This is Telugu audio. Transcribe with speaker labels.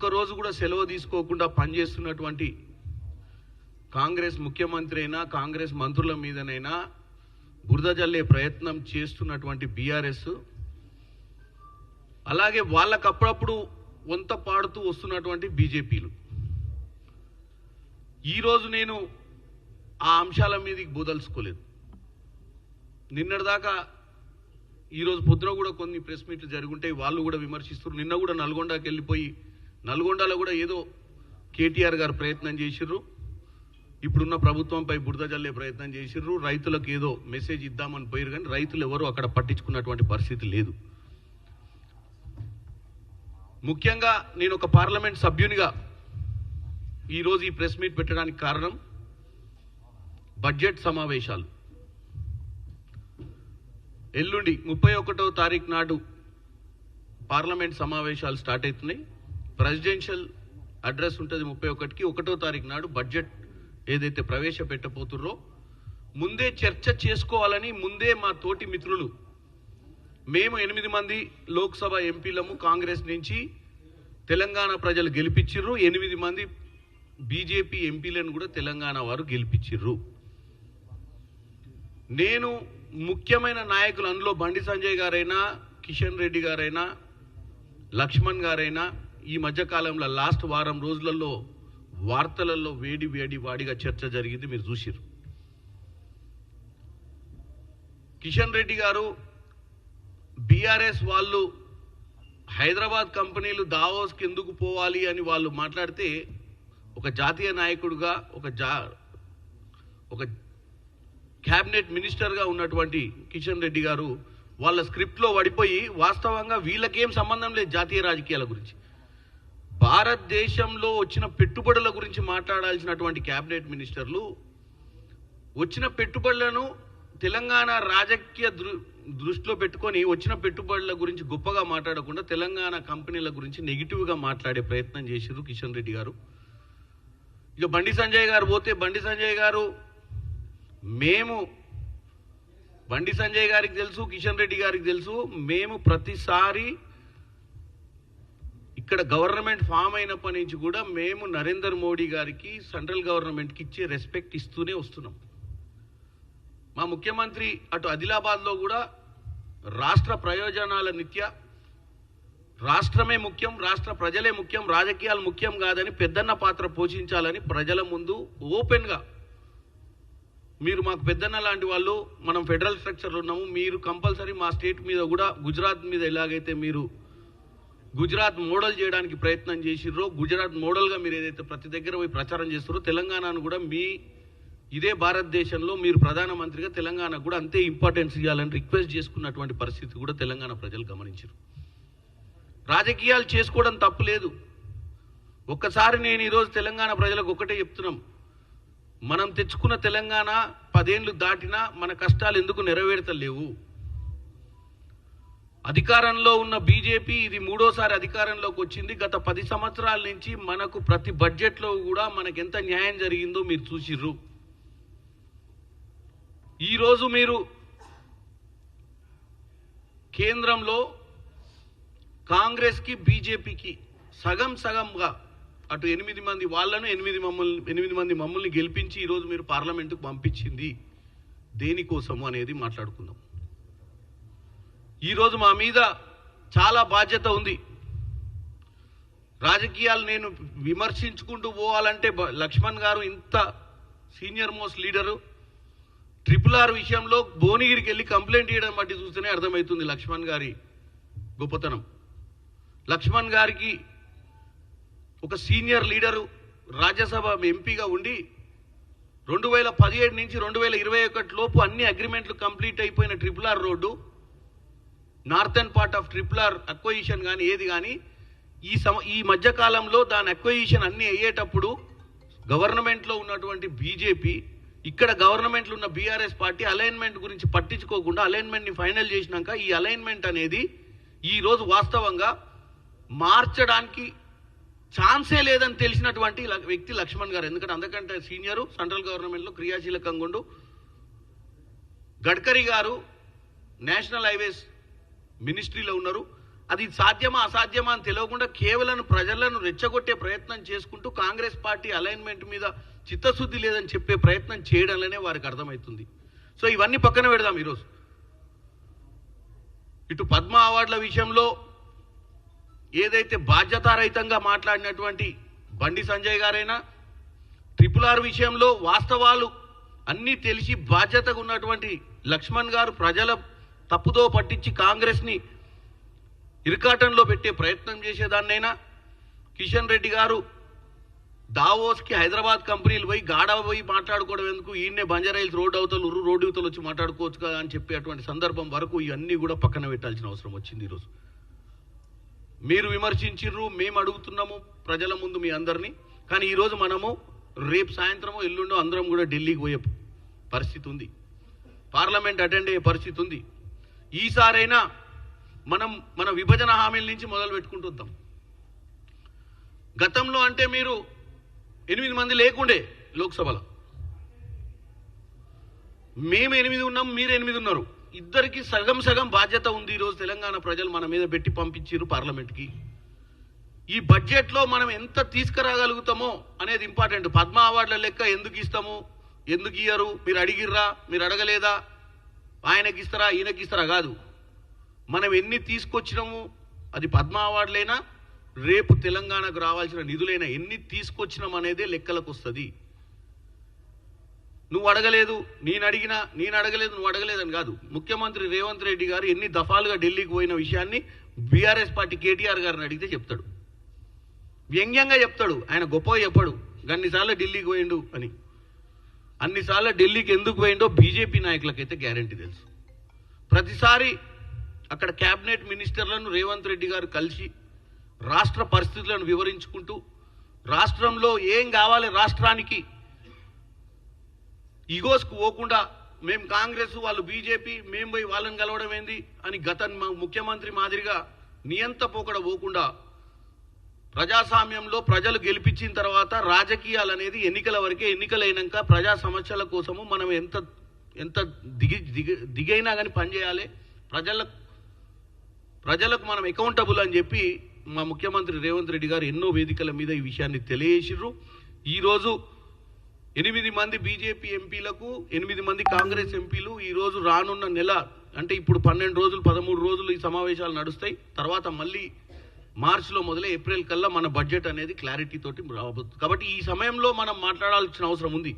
Speaker 1: ఒక్కరోజు కూడా సెలవు తీసుకోకుండా పనిచేస్తున్నటువంటి కాంగ్రెస్ ముఖ్యమంత్రి అయినా కాంగ్రెస్ మంత్రుల మీదనైనా బురద జల్లే ప్రయత్నం చేస్తున్నటువంటి బీఆర్ఎస్, అలాగే వాళ్ళకు అప్పుడప్పుడు వంత పాడుతూ వస్తున్నటువంటి బీజేపీలు. ఈరోజు నేను ఆ అంశాల మీదకి బోదలుచుకోలేదు. నిన్నటిదాకా ఈరోజు పొద్దున కూడా కొన్ని ప్రెస్ మీట్లు జరుగుంటాయి, వాళ్ళు కూడా విమర్శిస్తారు. నిన్న కూడా నల్గొండకి వెళ్ళిపోయి నల్గొండలో కూడా ఏదో కేటీఆర్ గారు ప్రయత్నం చేసిర్రు, ఇప్పుడున్న ప్రభుత్వంపై బురద జల్లే ప్రయత్నం చేసిర్రు, రైతులకు ఏదో మెసేజ్ ఇద్దామని పోయారు. కానీ రైతులు ఎవరు అక్కడ పట్టించుకున్నటువంటి పరిస్థితి లేదు. ముఖ్యంగా నేను ఒక పార్లమెంట్ సభ్యునిగా ఈరోజు ఈ ప్రెస్ మీట్ పెట్టడానికి కారణం బడ్జెట్ సమావేశాలు. ఎల్లుండి 31వ తారీఖు నాడు పార్లమెంట్ సమావేశాలు స్టార్ట్ అవుతున్నాయి. ప్రెసిడెన్షియల్ అడ్రస్ ఉంటుంది 31కి. 1వ తారీఖు నాడు బడ్జెట్ ఏదైతే ప్రవేశపెట్టబోతుర్రో ముందే చర్చ చేసుకోవాలని ముందే మా తోటి మిత్రులు, మేము 8 మంది లోక్సభ ఎంపీలము కాంగ్రెస్ నుంచి తెలంగాణ ప్రజలు గెలిపించిర్రు, 8 మంది బీజేపీ ఎంపీలను కూడా తెలంగాణ వారు గెలిపించిర్రు. నేను ముఖ్యమైన నాయకులు, అందులో బండి సంజయ్ గారైనా కిషన్ రెడ్డి గారైనా లక్ష్మణ్ గారైనా ఈ మధ్యకాలంలో లాస్ట్ వారం రోజులలో వార్తలలో వాడిగా చర్చ జరిగింది, మీరు చూసిర్రు. కిషన్ రెడ్డి గారు బీఆర్ఎస్ వాళ్ళు హైదరాబాద్ కంపెనీలు దావోస్కి ఎందుకు పోవాలి అని వాళ్ళు మాట్లాడితే, ఒక జాతీయ నాయకుడుగా ఒక క్యాబినెట్ మినిస్టర్గా ఉన్నటువంటి కిషన్ రెడ్డి గారు వాళ్ళ స్క్రిప్ట్లో పడిపోయి వాస్తవంగా వీళ్ళకేం సంబంధం లేదు జాతీయ రాజకీయాల గురించి, భారతదేశంలో వచ్చిన పెట్టుబడుల గురించి మాట్లాడాల్సినటువంటి క్యాబినెట్ మినిస్టర్లు వచ్చిన పెట్టుబడులను తెలంగాణ రాజకీయ దృష్టిలో పెట్టుకొని వచ్చిన పెట్టుబడుల గురించి గొప్పగా మాట్లాడకుండా తెలంగాణ కంపెనీల గురించి నెగిటివ్గా మాట్లాడే ప్రయత్నం చేశారు కిషన్ రెడ్డి గారు. ఇక బండి సంజయ్ గారు పోతే బండి సంజయ్ గారికి తెలుసు, కిషన్ రెడ్డి గారికి తెలుసు, మేము ప్రతిసారి ఇక్కడ గవర్నమెంట్ ఫామ్ అయినప్పటి నుంచి కూడా మేము నరేంద్ర మోడీ గారికి సెంట్రల్ గవర్నమెంట్కి ఇచ్చే రెస్పెక్ట్ ఇస్తూనే వస్తున్నాం. మా ముఖ్యమంత్రి అటు ఆదిలాబాద్లో కూడా రాష్ట్ర ప్రయోజనాల నిత్య రాష్ట్రమే ముఖ్యం, రాష్ట్ర ప్రజలే ముఖ్యం, రాజకీయాలు ముఖ్యం కాదని పెద్దన్న పాత్ర పోషించాలని ప్రజల ముందు ఓపెన్గా, మీరు మాకు పెద్దన్న లాంటి వాళ్ళు, మనం ఫెడరల్ స్ట్రక్చర్లో ఉన్నాము, మీరు కంపల్సరీ మా స్టేట్ మీద కూడా గుజరాత్ మీద ఎలాగైతే మీరు గుజరాత్ మోడల్ చేయడానికి ప్రయత్నం చేసిర్రో, గుజరాత్ మోడల్గా మీరు ఏదైతే ప్రతి దగ్గర పోయి ప్రచారం చేస్తారో, తెలంగాణను కూడా ఇదే భారతదేశంలో మీరు ప్రధానమంత్రిగా తెలంగాణకు కూడా అంతే ఇంపార్టెన్స్ ఇవ్వాలని రిక్వెస్ట్ చేసుకున్నటువంటి పరిస్థితి కూడా తెలంగాణ ప్రజలు గమనించారు. రాజకీయాలు చేసుకోవడం తప్పు లేదు. ఒక్కసారి నేను ఈరోజు తెలంగాణ ప్రజలకు ఒకటే చెప్తున్నాం, మనం తెచ్చుకున్న తెలంగాణ 10 ఏళ్ళు దాటినా మన కష్టాలు ఎందుకు నెరవేర్తలేవు. అధికారంలో ఉన్న బీజేపీ ఇది 3వసారి అధికారంలోకి వచ్చింది. గత 10 సంవత్సరాల నుంచి మనకు ప్రతి బడ్జెట్లో కూడా మనకు ఎంత న్యాయం జరిగిందో మీరు చూసిర్రు. ఈరోజు మీరు కేంద్రంలో కాంగ్రెస్కి బీజేపీకి సగంగా అటు 8 మంది వాళ్ళను 8 మంది మమ్మల్ని గెలిపించి ఈరోజు మీరు పార్లమెంటుకు పంపించింది దేనికోసము అనేది మాట్లాడుకుందాం. ఈరోజు మా మీద చాలా బాధ్యత ఉంది. రాజకీయాలు నేను విమర్శించుకుంటూ పోవాలంటే లక్ష్మణ్ గారు ఇంత సీనియర్ మోస్ట్ లీడరు, RRR విషయంలో భువనగిరికి వెళ్ళి కంప్లైంట్ చేయడం బట్టి చూస్తేనే అర్థమవుతుంది లక్ష్మణ్ గారి గొప్పతనం. లక్ష్మణ్ గారికి ఒక సీనియర్ లీడరు, రాజ్యసభ ఎంపీగా ఉండి 2017 నుంచి 2021 లోపు అన్ని అగ్రిమెంట్లు కంప్లీట్ అయిపోయిన RRR road, northern part of RRR అక్వయిషన్ కానీ ఏది కానీ ఈ మధ్యకాలంలో దాని అక్వయిషన్ అన్నీ అయ్యేటప్పుడు గవర్నమెంట్లో ఉన్నటువంటి బీజేపీ, ఇక్కడ గవర్నమెంట్లో ఉన్న బీఆర్ఎస్ పార్టీ అలైన్మెంట్ గురించి పట్టించుకోకుండా అలైన్మెంట్ని ఫైనల్ చేసినాక ఈ అలైన్మెంట్ అనేది ఈరోజు వాస్తవంగా మార్చడానికి ఛాన్సే లేదని తెలిసినటువంటి వ్యక్తి లక్ష్మణ్ గారు. ఎందుకంటే అందుకంటే సీనియరు, సెంట్రల్ గవర్నమెంట్లో క్రియాశీలకంగా ఉండు. గడ్కరీ గారు నేషనల్ హైవేస్ మినిస్ట్రీలో ఉన్నారు. అది సాధ్యమా అసాధ్యమా అని తెలియకుండా కేవలం ప్రజలను రెచ్చగొట్టే ప్రయత్నం చేసుకుంటూ కాంగ్రెస్ పార్టీ అలైన్మెంట్ మీద చిత్తశుద్ధి లేదని చెప్పే ప్రయత్నం చేయడంలోనే వారికి అర్థమవుతుంది. సో ఇవన్నీ పక్కన పెడదాం. ఈరోజు ఇటు పద్మ అవార్డుల విషయంలో ఏదైతే బాధ్యతారహితంగా మాట్లాడినటువంటి బండి సంజయ్ గారైనా, RRR విషయంలో వాస్తవాలు అన్నీ తెలిసి బాధ్యతగా ఉన్నటువంటి లక్ష్మణ్ గారు ప్రజల తప్పుదో పట్టించి కాంగ్రెస్ని ఇరకాటంలో పెట్టే ప్రయత్నం చేసేదాన్నైనా, కిషన్ రెడ్డి గారు దావోస్కి హైదరాబాద్ కంపెనీలు పోయి గాఢ పోయి మాట్లాడుకోవడం ఎందుకు, ఈయన్నే బంజారాయిల్స్ రోడ్డు అవతలు వచ్చి మాట్లాడుకోవచ్చు కదా అని చెప్పేటువంటి సందర్భం వరకు ఇవన్నీ కూడా పక్కన పెట్టాల్సిన అవసరం వచ్చింది. ఈరోజు మీరు విమర్శించిర్రు, మేము అడుగుతున్నాము ప్రజల ముందు మీ అందరినీ. కానీ ఈరోజు మనము రేపు సాయంత్రమో ఎల్లుండో అందరం కూడా ఢిల్లీకి పోయే పరిస్థితి ఉంది, పార్లమెంట్ అటెండ్ అయ్యే పరిస్థితి ఉంది. ఈసారైనా మనం మన విభజన హామీల నుంచి మొదలు పెట్టుకుంటూ వద్దాం. గతంలో అంటే మీరు 8 మంది లేకుండే లోక్సభలో, మేము 8 ఉన్నాం, మీరు 8 ఉన్నారు. ఇద్దరికి సగం సగం బాధ్యత ఉంది. ఈరోజు తెలంగాణ ప్రజలు మన మీద పెట్టి పంపించారు పార్లమెంట్కి. ఈ బడ్జెట్లో మనం ఎంత తీసుకురాగలుగుతామో అనేది ఇంపార్టెంట్. పద్మ అవార్డుల లెక్క ఎందుకు ఇస్తాము, ఎందుకు ఇయ్యరు, మీరు అడిగిర్రా, మీరు అడగలేదా, ఆయనకి ఇస్తారా ఈయనకి ఇస్తారా కాదు. మనం ఎన్ని తీసుకొచ్చినాము, అది పద్మ అవార్డులైనా రేపు తెలంగాణకు రావాల్సిన నిధులైనా ఎన్ని తీసుకొచ్చినాం అనేదే లెక్కలకు వస్తుంది. నువ్వు అడగలేదు నేను అడిగినా, నేను అడగలేదు నువ్వు అడగలేదని కాదు. ముఖ్యమంత్రి రేవంత్ రెడ్డి గారు ఎన్ని దఫాలుగా ఢిల్లీకి పోయిన విషయాన్ని బీఆర్ఎస్ పార్టీ కేటీఆర్ గారిని అడిగితే చెప్తాడు, వ్యంగ్యంగా చెప్తాడు. ఆయన గొప్పగా చెప్పాడు అన్నిసార్లు ఢిల్లీకి పోయిండు అని. అన్నిసార్లు ఢిల్లీకి ఎందుకు పోయిండో బీజేపీ నాయకులకైతే గ్యారంటీ తెలుసు. ప్రతిసారి అక్కడ క్యాబినెట్ మినిస్టర్లను రేవంత్ రెడ్డి గారు కలిసి రాష్ట్ర పరిస్థితులను వివరించుకుంటూ, రాష్ట్రంలో ఏం కావాలి రాష్ట్రానికి, ఈగోస్కు పోకుండా మేము కాంగ్రెస్ వాళ్ళు బీజేపీ మేము పోయి వాళ్ళని కలవడం ఏంది అని గత ముఖ్యమంత్రి మాదిరిగా నియంతపోకడ పోకుండా, ప్రజాస్వామ్యంలో ప్రజలు గెలిపించిన తర్వాత రాజకీయాలు అనేది ఎన్నికల వరకే, ఎన్నికలైనాక ప్రజా సమస్యల కోసము మనం ఎంత దిగైనా కానీ పనిచేయాలి, ప్రజలకు మనం అకౌంటబుల్ అని చెప్పి మా ముఖ్యమంత్రి రేవంత్ రెడ్డి గారు ఎన్నో వేదికల మీద ఈ విషయాన్ని తెలియజేసిర్రు. ఈరోజు 8 మంది బీజేపీ ఎంపీలకు 8 మంది కాంగ్రెస్ ఎంపీలు ఈరోజు రానున్న నెల అంటే ఇప్పుడు 12 రోజులు 13 రోజులు ఈ సమావేశాలు నడుస్తాయి. తర్వాత మళ్ళీ మార్చిలో మొదలై ఏప్రిల్ కల్లా మన బడ్జెట్ అనేది క్లారిటీ తోటి రాబోతుంది. కాబట్టి ఈ సమయంలో మనం మాట్లాడాల్సిన అవసరం ఉంది.